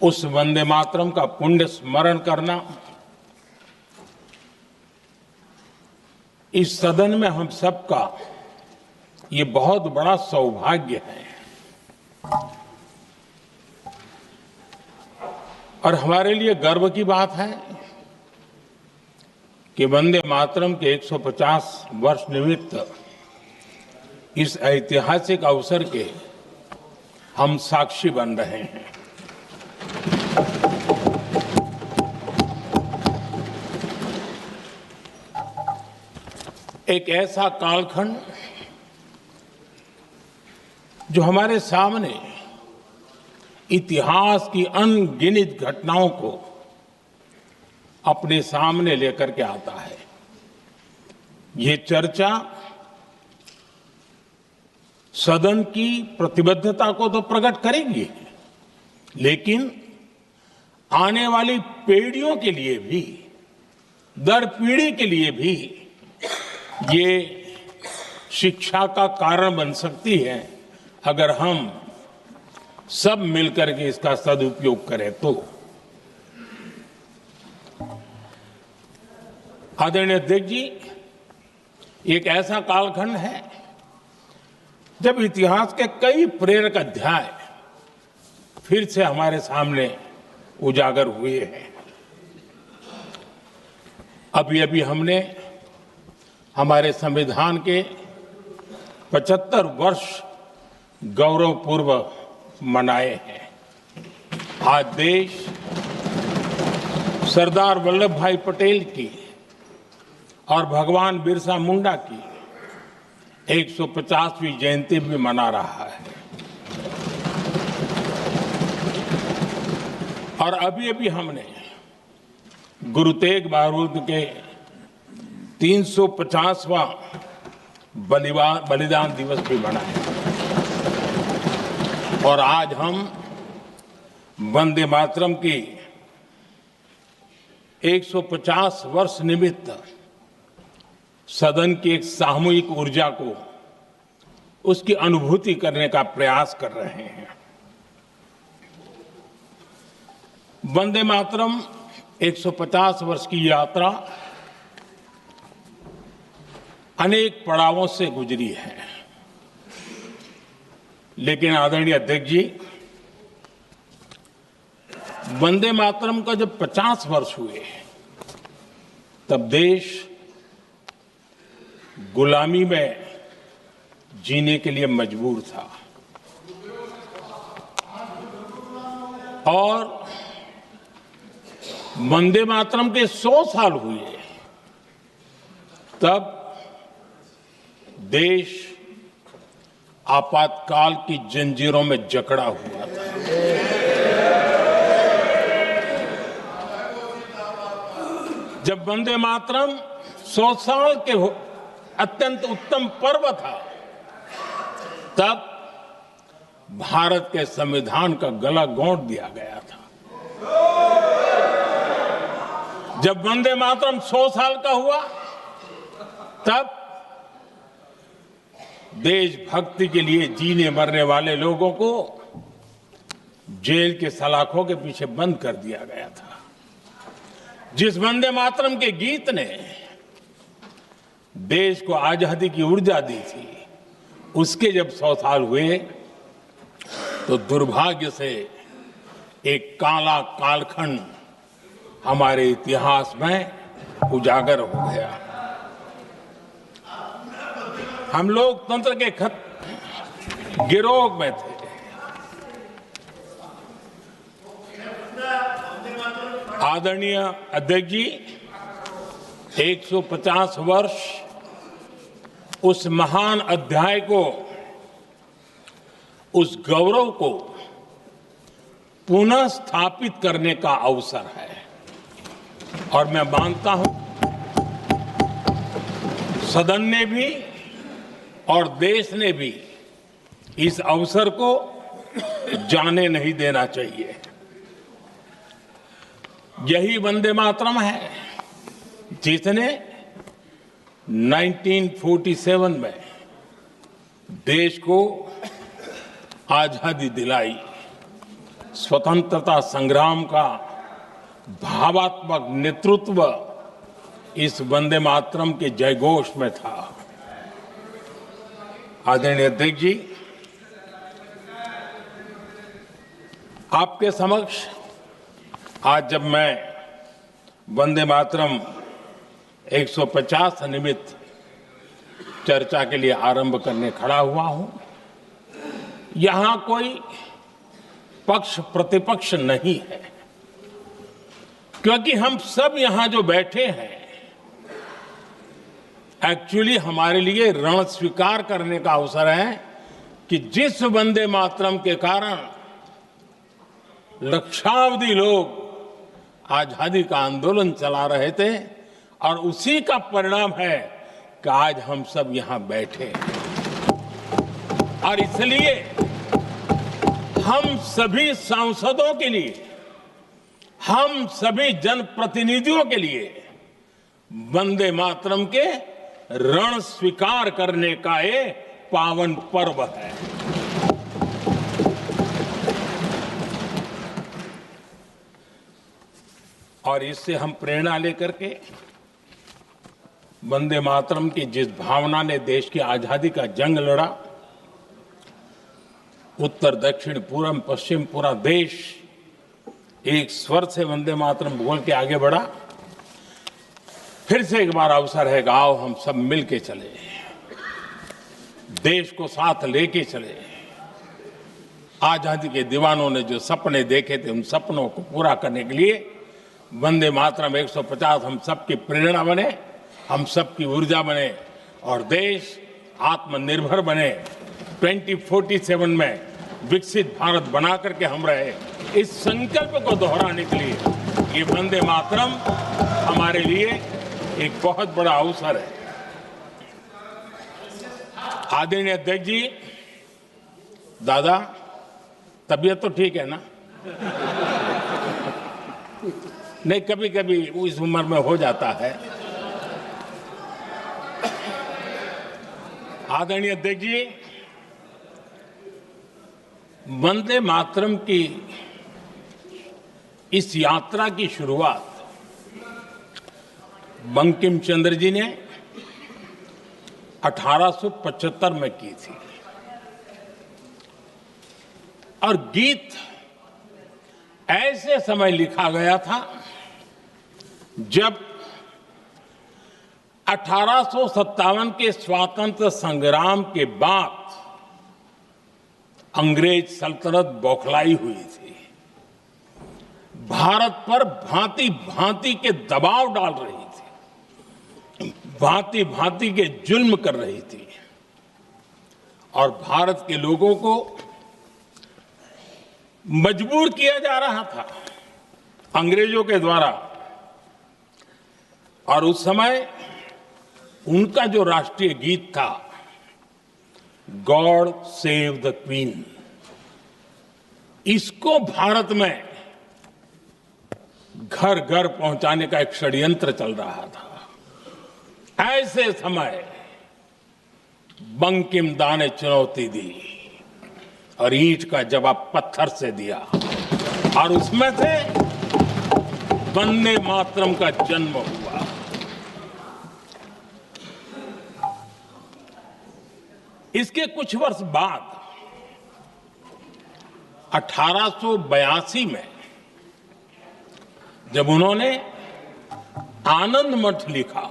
उस वंदे मातरम का पुण्य स्मरण करना इस सदन में हम सबका ये बहुत बड़ा सौभाग्य है और हमारे लिए गर्व की बात है कि वंदे मातरम के 150 वर्ष निमित्त इस ऐतिहासिक अवसर के हम साक्षी बन रहे हैं। एक ऐसा कालखंड जो हमारे सामने इतिहास की अनगिनत घटनाओं को अपने सामने लेकर के आता है। ये चर्चा सदन की प्रतिबद्धता को तो प्रकट करेगी, लेकिन आने वाली पीढ़ियों के लिए भी, दर पीढ़ी के लिए भी ये शिक्षा का कारण बन सकती है अगर हम सब मिलकर के इसका सदुपयोग करें तो। आदरणीय अध्यक्ष जी, एक ऐसा कालखंड है जब इतिहास के कई प्रेरक अध्याय फिर से हमारे सामने उजागर हुए हैं। अभी अभी हमने हमारे संविधान के 75 वर्ष गौरवपूर्व मनाए हैं। आज देश सरदार वल्लभ भाई पटेल की और भगवान बिरसा मुंडा की 150वीं जयंती भी मना रहा है और अभी अभी हमने गुरु तेग बहादुर के 350वां बलिदान दिवस भी मनाया और आज हम वंदे मातरम की 150 वर्ष निमित्त सदन की एक सामूहिक ऊर्जा को, उसकी अनुभूति करने का प्रयास कर रहे हैं। वंदे मातरम 150 वर्ष की यात्रा अनेक पड़ावों से गुजरी है, लेकिन आदरणीय अध्यक्ष जी, वंदे मातरम का जब 50 वर्ष हुए तब देश गुलामी में जीने के लिए मजबूर था और वंदे मातरम के 100 साल हुए तब देश आपातकाल की जंजीरों में जकड़ा हुआ था। जब वंदे मातरम 100 साल के अत्यंत उत्तम पर्व था, तब भारत के संविधान का गला घोंट दिया गया था। जब वंदे मातरम 100 साल का हुआ, तब देशभक्ति के लिए जीने मरने वाले लोगों को जेल के सलाखों के पीछे बंद कर दिया गया था। जिस वंदे मातरम के गीत ने देश को आजादी की ऊर्जा दी थी, उसके जब 100 साल हुए तो दुर्भाग्य से एक काला कालखंड हमारे इतिहास में उजागर हो गया। हम लोकतंत्र के गिरोह में थे। आदरणीय अध्यक्ष जी, 150 वर्ष उस महान अध्याय को, उस गौरव को पुनः स्थापित करने का अवसर है और मैं मानता हूं सदन ने भी और देश ने भी इस अवसर को जाने नहीं देना चाहिए। यही वंदे मातरम है जिसने 1947 में देश को आजादी दिलाई, स्वतंत्रता संग्राम का भावात्मक नेतृत्व इस वंदे मातरम के जयघोष में था। आदरणीय अध्यक्ष जी, आपके समक्ष आज जब मैं वंदे मातरम 150 निमित्त चर्चा के लिए आरंभ करने खड़ा हुआ हूं, यहां कोई पक्ष प्रतिपक्ष नहीं है, क्योंकि हम सब यहां जो बैठे हैं एक्चुअली हमारे लिए रण स्वीकार करने का अवसर है कि जिस वंदे मातरम के कारण लक्षावधि लोग आजादी का आंदोलन चला रहे थे और उसी का परिणाम है कि आज हम सब यहां बैठे हैं। और इसलिए हम सभी सांसदों के लिए, हम सभी जनप्रतिनिधियों के लिए वंदे मातरम के रण स्वीकार करने का ये पावन पर्व है। और इससे हम प्रेरणा लेकर के वंदे मातरम की जिस भावना ने देश की आजादी का जंग लड़ा, उत्तर दक्षिण पूर्व पश्चिम पूरा देश एक स्वर से वंदे मातरम बोल के आगे बढ़ा। फिर से एक बार अवसर है, आओ हम सब मिल के चले, देश को साथ लेके चले। आजादी के दीवानों ने जो सपने देखे थे, उन सपनों को पूरा करने के लिए वंदे मातरम 150 हम सबकी प्रेरणा बने, हम सबकी ऊर्जा बने और देश आत्मनिर्भर बने। 2047 में विकसित भारत बना करके हम रहे, इस संकल्प को दोहराने के लिए ये वंदे मातरम हमारे लिए एक बहुत बड़ा अवसर है। आदरणीय अध्यक्ष जी, दादा तबीयत तो ठीक है ना? नहीं, कभी कभी इस उम्र में हो जाता है। आदरणीय अध्यक्ष जी, वंदे मातरम की इस यात्रा की शुरुआत बंकिम चंद्र जी ने 1875 में की थी और गीत ऐसे समय लिखा गया था जब 1857 के स्वातंत्र संग्राम के बाद अंग्रेज सल्तनत बौखलाई हुई थी, भारत पर भांति भांति के दबाव डाल रही थी, भांति भांति के जुल्म कर रही थी और भारत के लोगों को मजबूर किया जा रहा था अंग्रेजों के द्वारा। और उस समय उनका जो राष्ट्रीय गीत था, गॉड सेव द क्वीन, इसको भारत में घर घर पहुंचाने का एक षड्यंत्र चल रहा था। ऐसे समय बंकिम दा ने चुनौती दी और ईंट का जवाब पत्थर से दिया और उसमें से वंदे मातरम का जन्म हुआ। इसके कुछ वर्ष बाद 1882 में जब उन्होंने आनंद मठ लिखा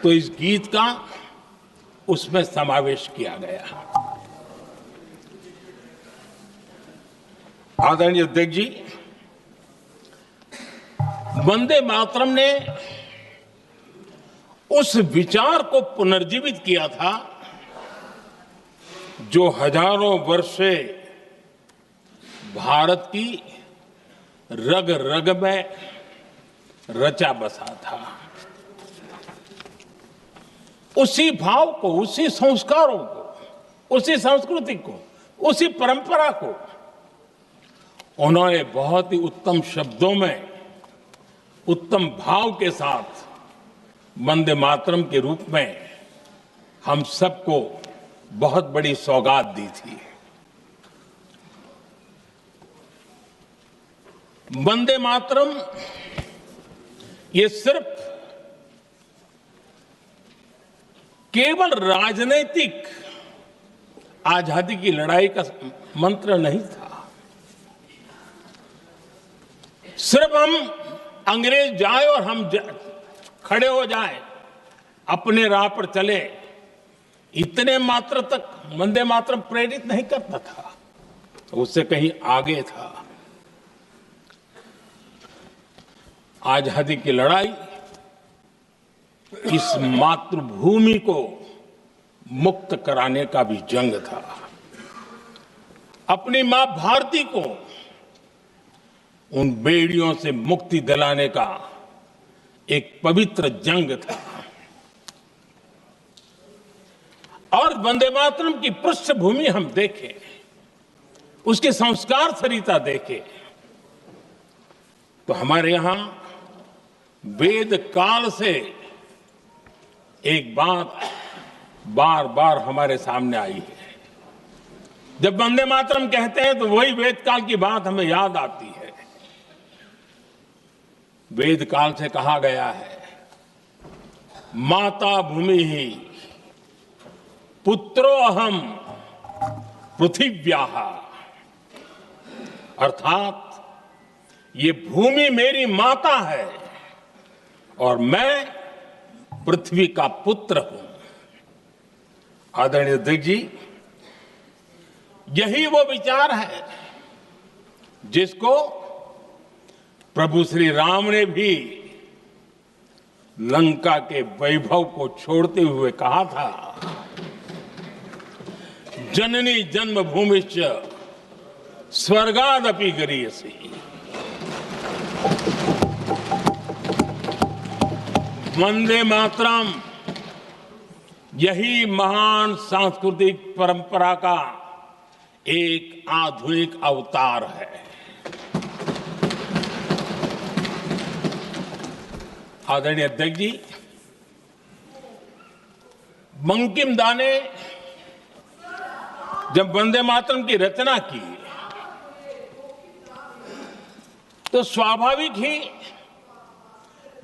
तो इस गीत का उसमें समावेश किया गया। आदरणीय अध्यक्ष जी, वंदे मातरम ने उस विचार को पुनर्जीवित किया था जो हजारों वर्ष से भारत की रग रग में रचा बसा था। उसी भाव को, उसी संस्कारों को, उसी संस्कृति को, उसी परंपरा को उन्होंने बहुत ही उत्तम शब्दों में, उत्तम भाव के साथ वंदे मातरम के रूप में हम सबको बहुत बड़ी सौगात दी थी। वंदे मातरम ये सिर्फ केवल राजनीतिक आजादी की लड़ाई का मंत्र नहीं था। सिर्फ हम अंग्रेज जाए और हम खड़े हो जाए, अपने राह पर चले, इतने मात्र तक वंदे मातरम प्रेरित नहीं करता था, उससे कहीं आगे था। आजादी की लड़ाई इस मातृभूमि को मुक्त कराने का भी जंग था। अपनी मां भारती को उन बेड़ियों से मुक्ति दिलाने का एक पवित्र जंग था। और वंदे मातरम की पृष्ठभूमि हम देखें, उसके संस्कार सरिता देखें, तो हमारे यहां वेद काल से एक बात बार बार हमारे सामने आई है। जब वंदे मातरम कहते हैं तो वही वेद काल की बात हमें याद आती है। वेद काल से कहा गया है, माता भूमि ही पुत्रो अहम पृथिव्याः, अर्थात ये भूमि मेरी माता है और मैं पृथ्वी का पुत्र हूं। आदरणीय अध्यक्ष जी, यही वो विचार है जिसको प्रभु श्री राम ने भी लंका के वैभव को छोड़ते हुए कहा था, जननी जन्मभूमिश्च स्वर्गादपि गरीयसी। वंदे मातरम यही महान सांस्कृतिक परंपरा का एक आधुनिक अवतार है। आदरणीय अध्यक्ष जी, बंकिम दा ने जब वंदे मातरम की रचना की तो स्वाभाविक ही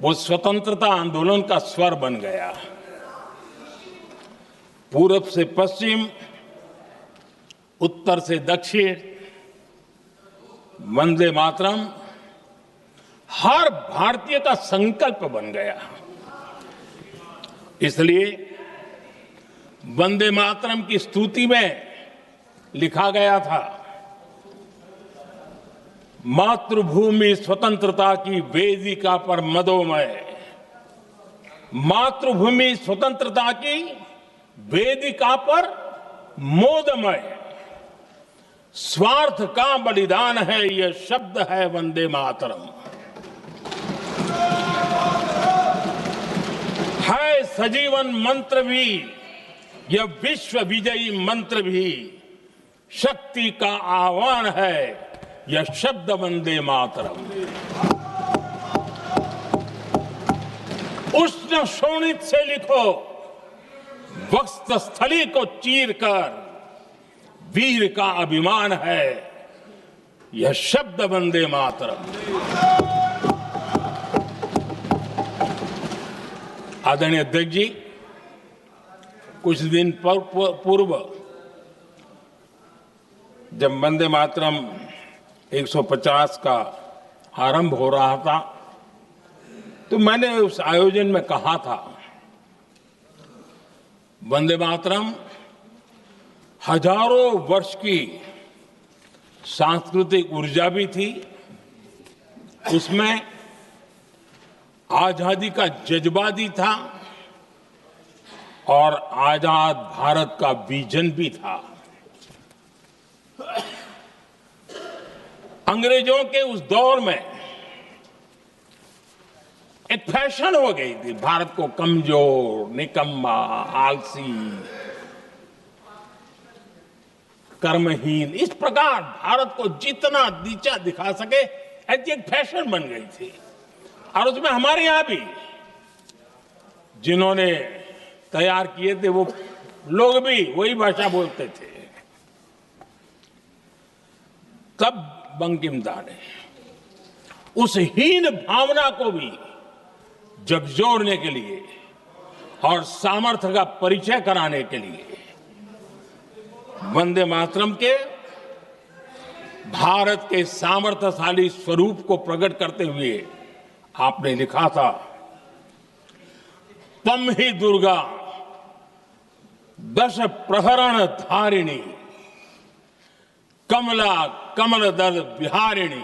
वो स्वतंत्रता आंदोलन का स्वर बन गया। पूरब से पश्चिम, उत्तर से दक्षिण, वंदे मातरम हर भारतीय का संकल्प बन गया। इसलिए वंदे मातरम की स्तुति में लिखा गया था, मातृभूमि स्वतंत्रता की वेदिका पर मदोमय, मातृभूमि स्वतंत्रता की वेदिका पर मोदमय, स्वार्थ का बलिदान है यह शब्द है वंदे मातरम। है सजीवन मंत्र भी यह विश्व विजयी मंत्र भी, शक्ति का आह्वान है यह शब्द वंदे मातरम। उष्ण शोणित से लिखो, वक्षस्थली को चीर कर, वीर का अभिमान है यह शब्द वंदे मातरम। आदरणीय अध्यक्ष जी, कुछ दिन पूर्व जब वंदे मातरम 150 का आरंभ हो रहा था तो मैंने उस आयोजन में कहा था, वंदे मातरम हजारों वर्ष की सांस्कृतिक ऊर्जा भी थी, उसमें आजादी का जज्बा भी था और आजाद भारत का विजन भी था। अंग्रेजों के उस दौर में एक फैशन हो गई थी भारत को कमजोर, निकम्मा, आलसी, कर्महीन, इस प्रकार भारत को जितना नीचा दिखा सके ऐसी एक फैशन बन गई थी। और उसमें हमारे यहां भी जिन्होंने तैयार किए थे वो लोग भी वही भाषा बोलते थे। तब बंकिम दा ने उस हीन भावना को भी झकझोरने के लिए और सामर्थ्य का परिचय कराने के लिए वंदे मातरम के भारत के सामर्थ्यशाली स्वरूप को प्रकट करते हुए आपने लिखा था, तम ही दुर्गा दश प्रहरण धारिणी कमला कमल दल विहारिणी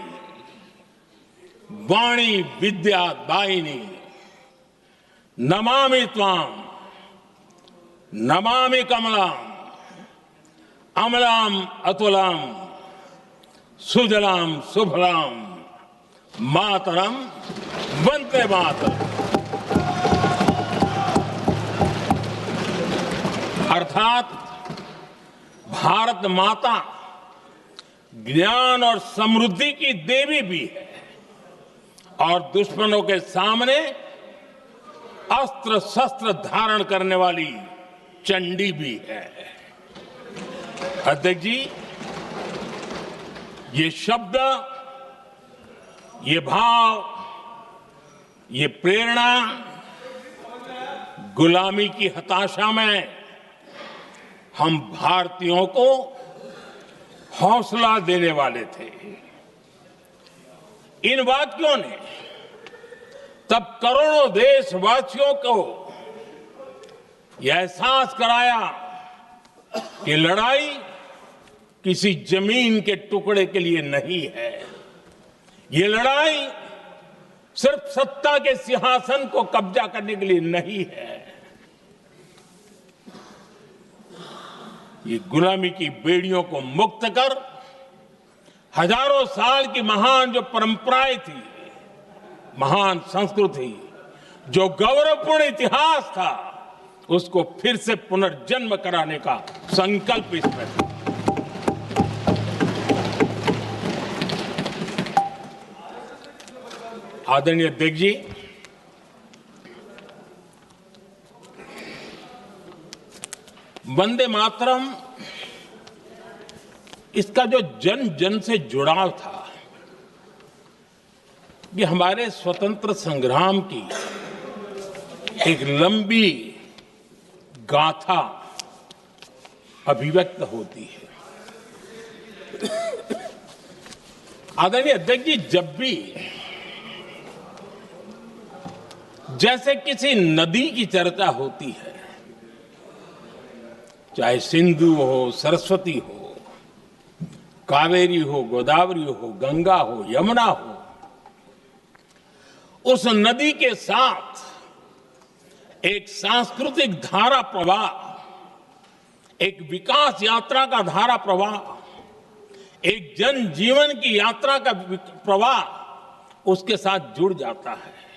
वाणी विद्या दायिनी नमामि त्वाम नमामि कमलाम अमलाम अतुलाम सुजलाम सुफलाम मातरम वंदे मातरम। अर्थात भारत माता ज्ञान और समृद्धि की देवी भी है और दुश्मनों के सामने अस्त्र शस्त्र धारण करने वाली चंडी भी है। अध्यक्ष जी, ये शब्द, ये भाव, ये प्रेरणा गुलामी की हताशा में हम भारतीयों को हौसला देने वाले थे। इन वाक्यों ने तब करोड़ों देशवासियों को यह एहसास कराया कि लड़ाई किसी जमीन के टुकड़े के लिए नहीं है। ये लड़ाई सिर्फ सत्ता के सिंहासन को कब्जा करने के लिए नहीं है। ये गुलामी की बेड़ियों को मुक्त कर हजारों साल की महान जो परंपराएं थी, महान संस्कृति, जो गौरवपूर्ण इतिहास था, उसको फिर से पुनर्जन्म कराने का संकल्प इसमें था। आदरणीय अध्यक्ष जी, वंदे मातरम, इसका जो जन जन से जुड़ाव था, ये हमारे स्वतंत्र संग्राम की एक लंबी गाथा अभिव्यक्त होती है। आदरणीय अध्यक्ष जी, जब भी जैसे किसी नदी की चर्चा होती है, चाहे सिंधु हो, सरस्वती हो, कावेरी हो, गोदावरी हो, गंगा हो, यमुना हो, उस नदी के साथ एक सांस्कृतिक धारा प्रवाह, एक विकास यात्रा का धारा प्रवाह, एक जन जीवन की यात्रा का प्रवाह उसके साथ जुड़ जाता है।